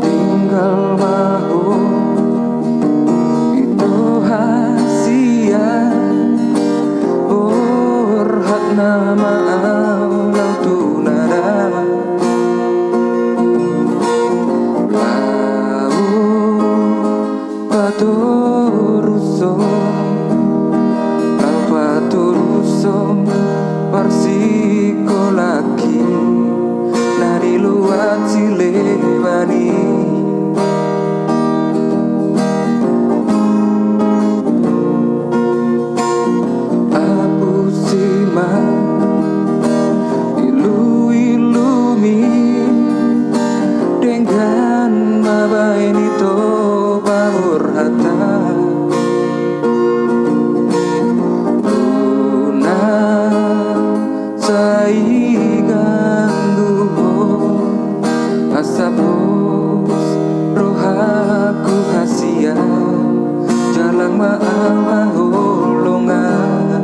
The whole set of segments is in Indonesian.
tinggal mau itu hasia berhak nama Allah tunara lau paturuso lau paturuso parsiko lagi nari luat silebani apusima ilu-ilumi dengan mabaini to pamur hata luna saiganduho asapus rohaku hasia jalang maama holongan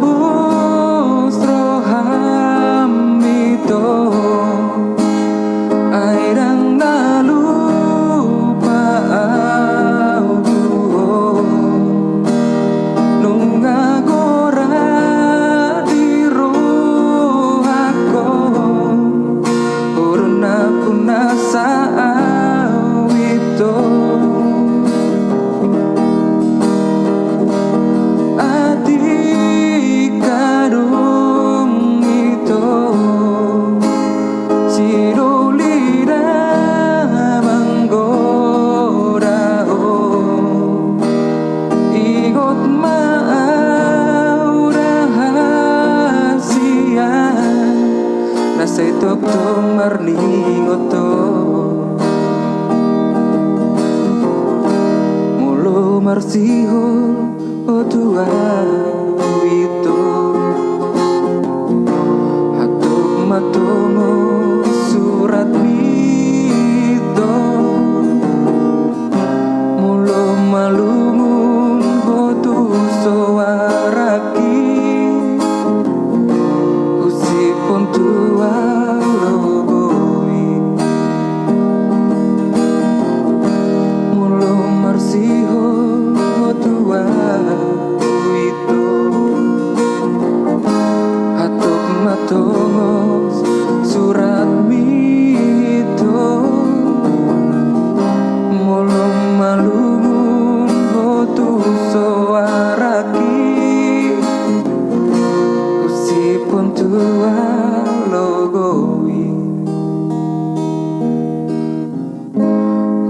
babus roham itu airang lalu paau tuho nunga gora di rohako uruna punasa awito adik kadung itu sirulira manggora igot mau rahasia nasay tugtong marningoto mulo marsiho o tua wito hatuk matungo surat mito mulo malungun hotu soaraki usipon tua logoi mulo marsiho o tua wito hatuk matongos surat mito mulung malungun hotu soaraki usipon tua logoi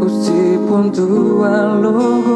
usipon tua logoi